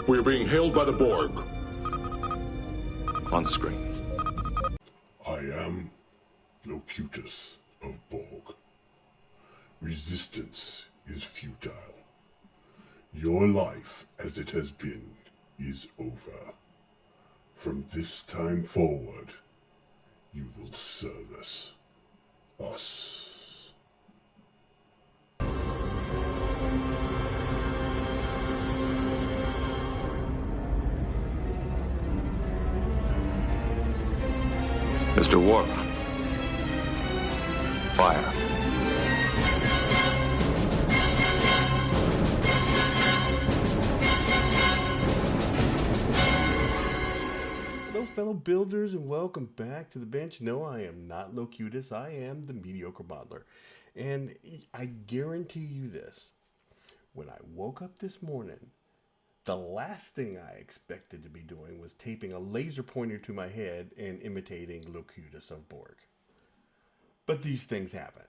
We are being hailed by the Borg. On screen. I am Locutus of Borg. Resistance is futile. Your life as it has been is over. From this time forward, you will service us. Mr. Worf. Fire. Hello, fellow builders, and welcome back to the bench. No, I am not Locutus. I am the mediocre modeler. And I guarantee you this. When I woke up this morning, the last thing I expected to be doing was taping a laser pointer to my head and imitating Locutus of Borg. But these things happen.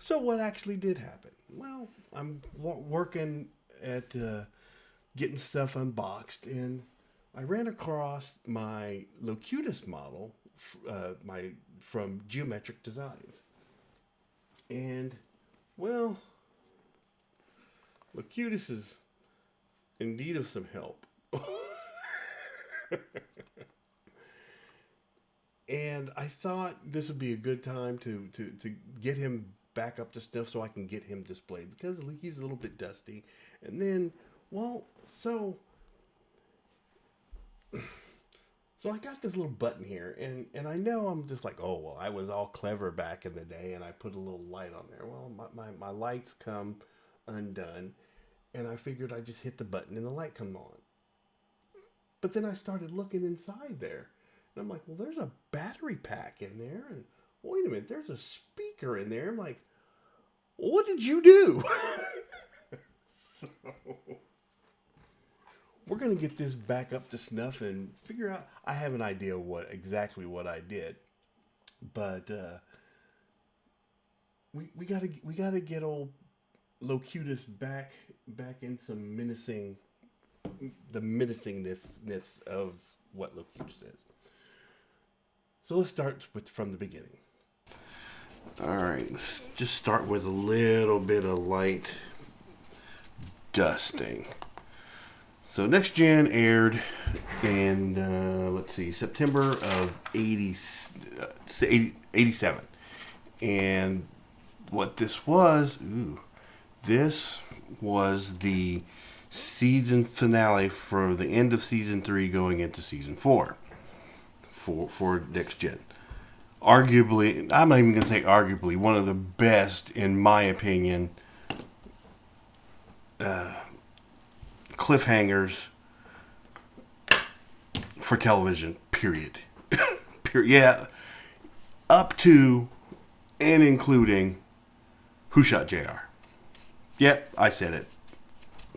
So what actually did happen? Well, I'm working at getting stuff unboxed, and I ran across my Locutus model from Geometric Designs. And, well, Locutus is in need of some help. And I thought this would be a good time to get him back up to snuff so I can get him displayed, because he's a little bit dusty. And then, well, so I got this little button here, and I know I'm just like, oh, well, I was all clever back in the day, and I put a little light on there. Well, my lights come undone, and I figured I'd just hit the button and the light come on. But then I started looking inside there, and I'm like, well, there's a battery pack in there, and wait a minute, there's a speaker in there. I'm like, what did you do? So we're going to get this back up to snuff and figure out. I have an idea exactly what I did, but we gotta get old Locutus back in some menacingness of what Locutus is. So let's start from the beginning. All right, let's just start with a little bit of light dusting. So Next Gen aired in, September of 87. And what this was the season finale for the end of season 3 going into season 4 for Next Gen. Arguably, I'm not even going to say arguably, one of the best, in my opinion, cliffhangers for television, period. Yeah, up to and including Who Shot JR. Yep, I said it.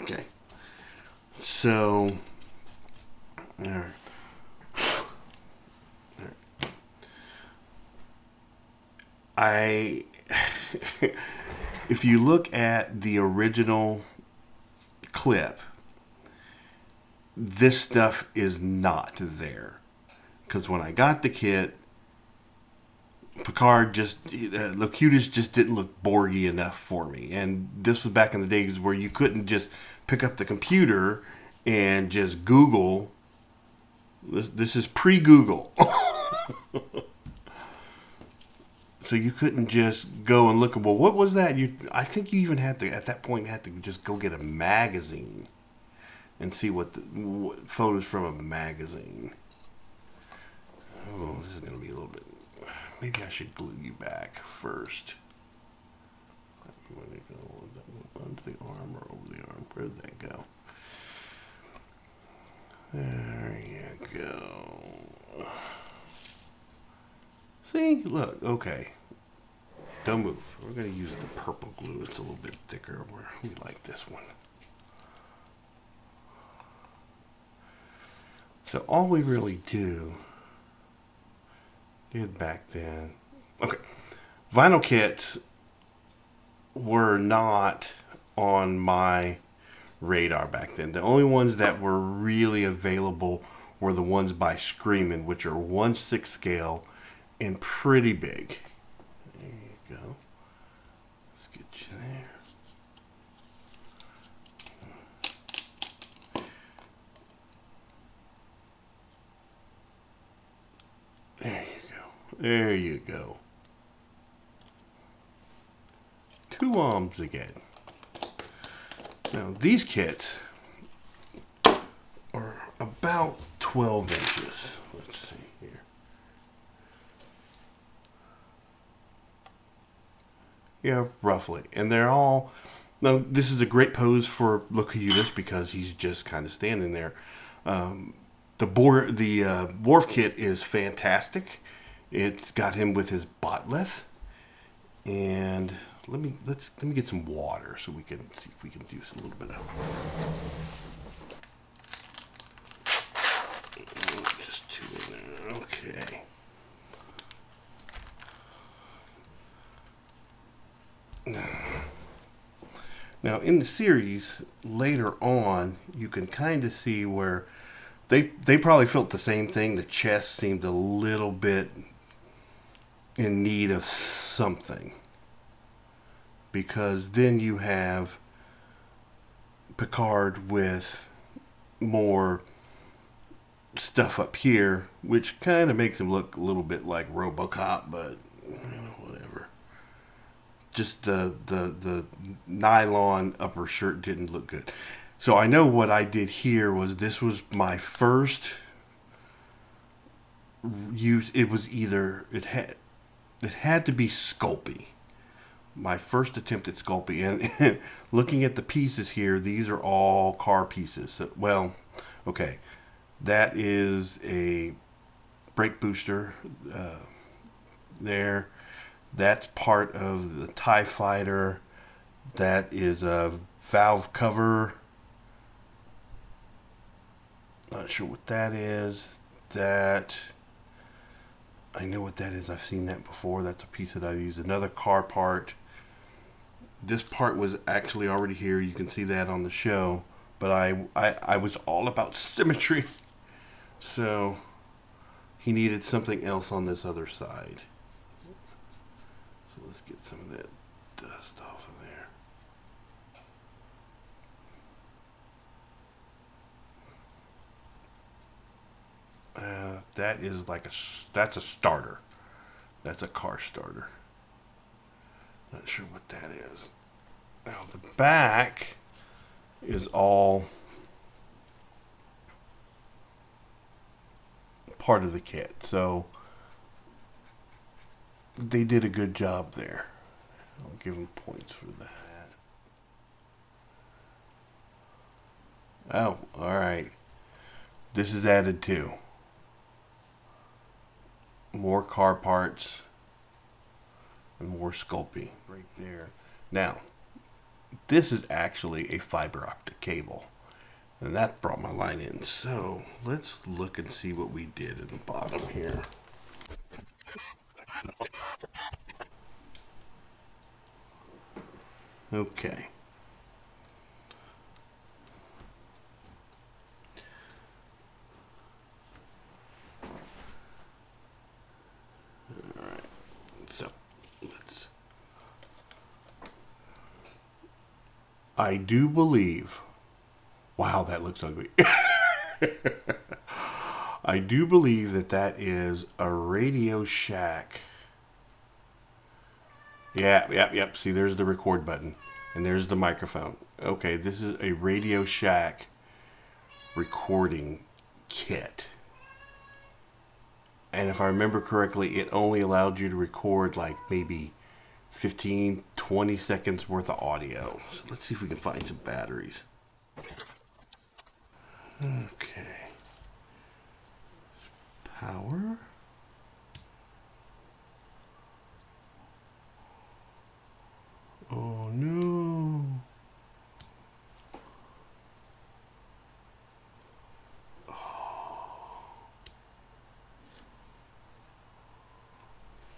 Okay. So, all right. If you look at the original clip, this stuff is not there. Because when I got the kit, Locutus just didn't look Borgy enough for me. And this was back in the days where you couldn't just pick up the computer and just Google. This is pre-Google. So you couldn't just go and look at, well, what was that? I think you even had to, at that point, just go get a magazine and see what photos from a magazine. Oh, this is going to be a little bit, maybe I should glue you back first. You want to go under the arm or over the arm? Where did that go? There you go. See, look, okay. Don't move. We're going to use the purple glue. It's a little bit thicker. We like this one. So all we really did back then. Okay. Vinyl kits were not on my radar back then. The only ones that were really available were the ones by Screamin', which are 1/6 scale and pretty big. There you go. Let's get you there. There you go. There you go. 2 arms again. Now these kits are about 12 inches. Let's see here. Yeah, roughly. And they're all... Now, this is a great pose for Locutus because he's just kind of standing there. The Worf kit is fantastic. It's got him with his botleth. And let me get some water so we can see if we can do a little bit of... Just 2 in there. Okay. Now, in the series, later on, you can kind of see where they probably felt the same thing. The chest seemed a little bit in need of something. Because then you have Picard with more stuff up here, which kind of makes him look a little bit like RoboCop, but whatever. Just the nylon upper shirt didn't look good. So I know what I did here was this was my first use. It was either it had to be Sculpey. My first attempt at Sculpey, and looking at the pieces here, these are all car pieces. So, well, okay, that is a brake booster there. That's part of the TIE Fighter. That is a valve cover. Not sure what that is. That, I know what that is. I've seen that before. That's a piece that I've used. Another car part. This part was actually already here. You can see that on the show. But I was all about symmetry. So he needed something else on this other side. So let's get some of that dust off of there. That is like that's a starter. That's a car starter. Not sure what that is. Now the back is all part of the kit. So they did a good job there. I'll give them points for that. Oh, all right. This is added too. More car parts and more Sculpey right there. Now, this is actually a fiber optic cable, and that brought my line in. So let's look and see what we did at the bottom here. Okay. All right. So let's. I do believe. Wow, that looks ugly. I do believe that is a Radio Shack. Yep. See, there's the record button. And there's the microphone. Okay, this is a Radio Shack recording kit. And if I remember correctly, it only allowed you to record like maybe 15, 20 seconds worth of audio. So let's see if we can find some batteries. Okay. Power. Oh no. Oh.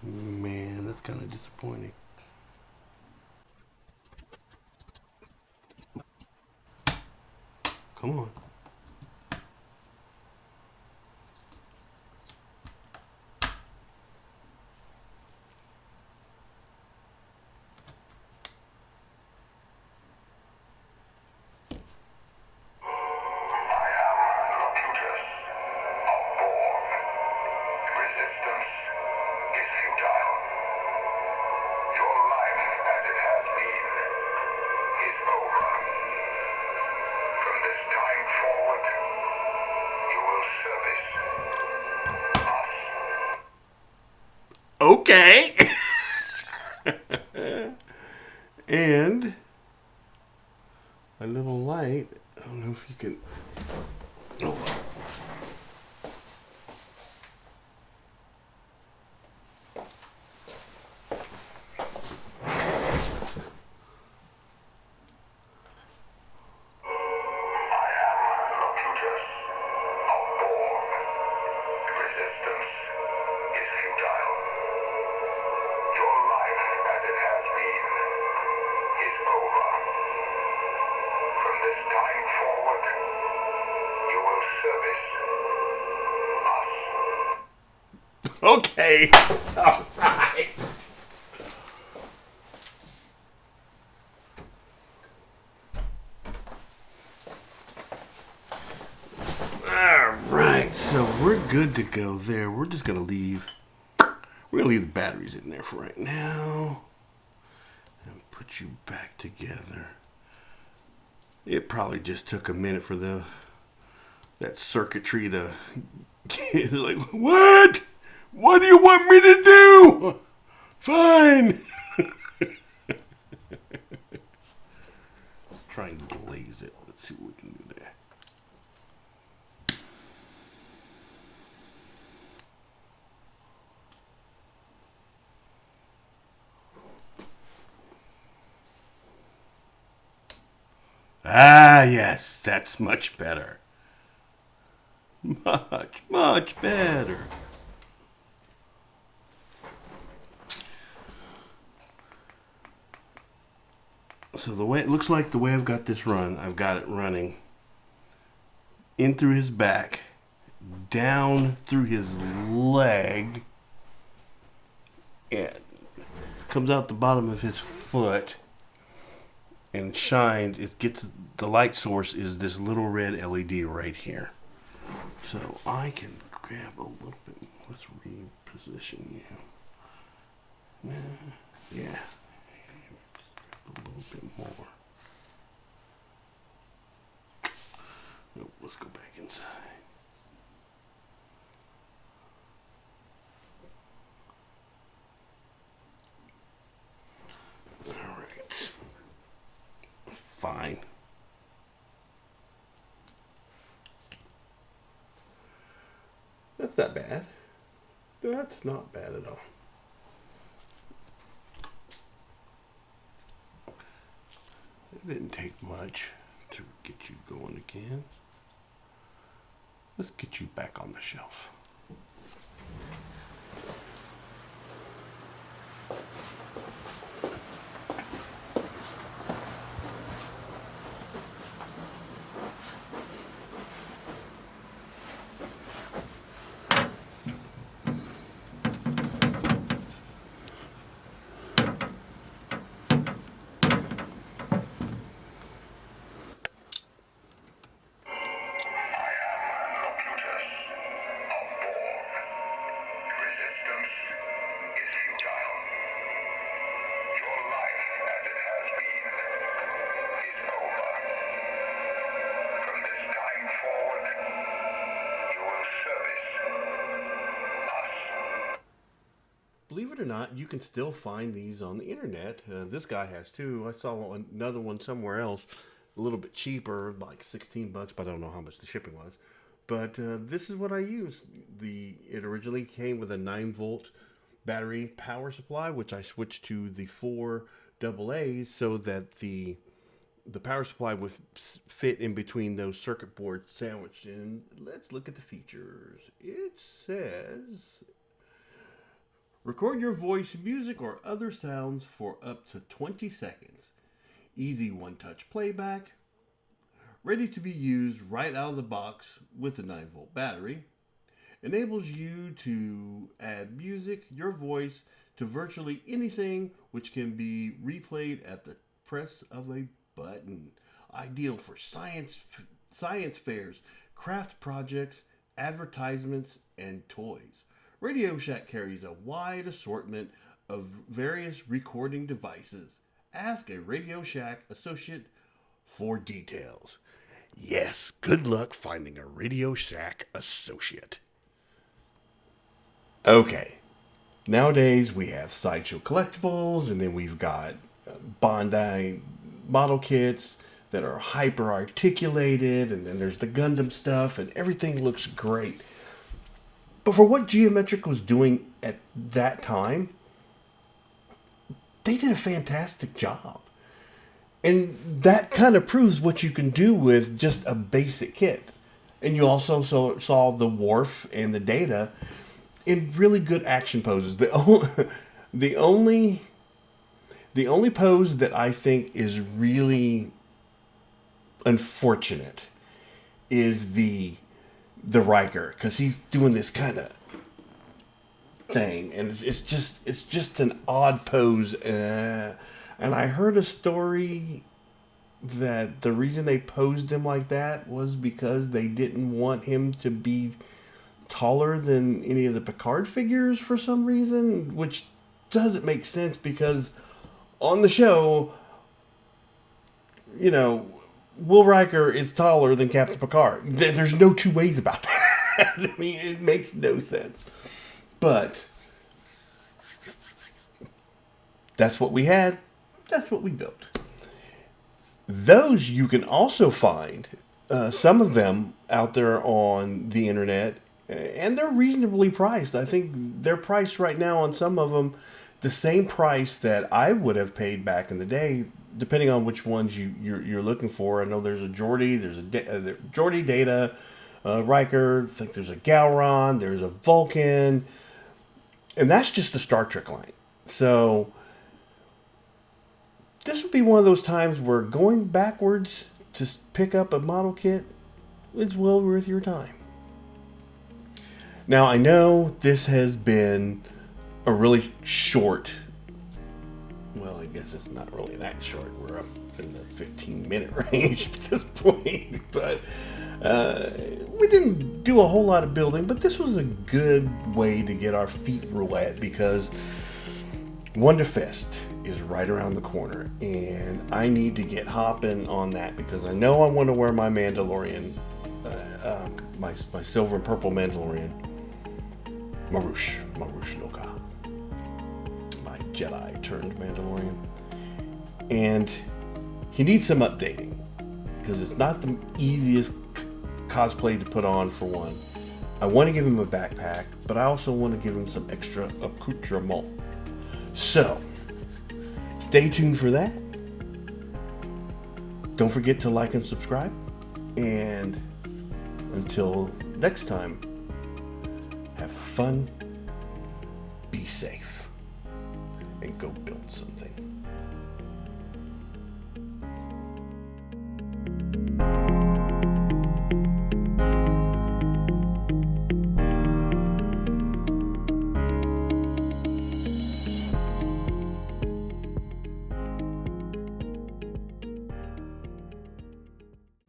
Man, that's kind of disappointing. Come on. I am Locutus of Borg. Resistance is futile. Your life as it has been is over. From this time forward, you will service us. Okay. And a little light. I don't know if you can. Oh. I am Locutus of Borg. Resistance is futile. Your life as it has been is over. From this time forward, you will service us. Okay. All right. All right. So we're good to go there. We're just gonna leave. We're gonna leave the batteries in there for right now, and put you back together. It probably just took a minute for that circuitry to get like, what? What do you want me to do? Fine. Try and glaze it. Let's see what we can do there. Ah, yes, that's much better. Much, much better. So the way it looks like, the way I've got this run, I've got it running in through his back, down through his leg, and comes out the bottom of his foot and shines. It gets the light source is this little red LED right here. So I can grab a little bit. Let's reposition you. Yeah. A little bit more. Nope, let's go back inside. All right. Fine. That's not bad. That's not bad at all. It didn't take much to get you going again. Let's get you back on the shelf. Believe it or not, you can still find these on the internet. This guy has too. I saw another one somewhere else, a little bit cheaper, like $16, but I don't know how much the shipping was. But this is what I use. It originally came with a 9-volt battery power supply, which I switched to the 4 AA's so that the power supply would fit in between those circuit boards sandwiched. And let's look at the features. It says, record your voice, music, or other sounds for up to 20 seconds. Easy one-touch playback. ready to be used right out of the box with a 9-volt battery. Enables you to add music, your voice, to virtually anything, which can be replayed at the press of a button. Ideal for science fairs, craft projects, advertisements, and toys. Radio Shack carries a wide assortment of various recording devices. Ask a Radio Shack associate for details. Yes, good luck finding a Radio Shack associate. Okay, nowadays we have Sideshow Collectibles, and then we've got Bondi model kits that are hyper articulated, and then there's the Gundam stuff, and everything looks great. But for what Geometric was doing at that time, they did a fantastic job. And that kind of proves what you can do with just a basic kit. And you also saw the Worf and the Data in really good action poses. The only pose that I think is really unfortunate is the Riker, because he's doing this kind of thing, and it's just an odd pose. And I heard a story that the reason they posed him like that was because they didn't want him to be taller than any of the Picard figures for some reason, which doesn't make sense because on the show, Will Riker is taller than Captain Picard. There's no two ways about that. I mean, it makes no sense. But that's what we had. That's what we built. Those you can also find, some of them out there on the internet, and they're reasonably priced. I think they're priced right now on some of them the same price that I would have paid back in the day, depending on which ones you're looking for. I know there's a Geordi, there's a Geordi, Data, Riker. I think there's a Gowron, there's a Vulcan, and that's just the Star Trek line. So this would be one of those times where going backwards to pick up a model kit is well worth your time. Now, I know this has been a really short, well, I guess it's not really that short. We're up in the 15-minute range at this point. But we didn't do a whole lot of building, but this was a good way to get our feet wet because Wonderfest is right around the corner, and I need to get hopping on that because I know I want to wear my Mandalorian, my silver and purple Mandalorian, Marush Loka, my Jedi turned Mandalorian, and he needs some updating because it's not the easiest cosplay to put on. For one, I want to give him a backpack, but I also want to give him some extra accoutrement. So stay tuned for that. Don't forget to like and subscribe. And until next time, have fun, be safe, and go build something.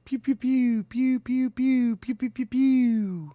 Pew pew pew pew pew pew pew pew pew pew.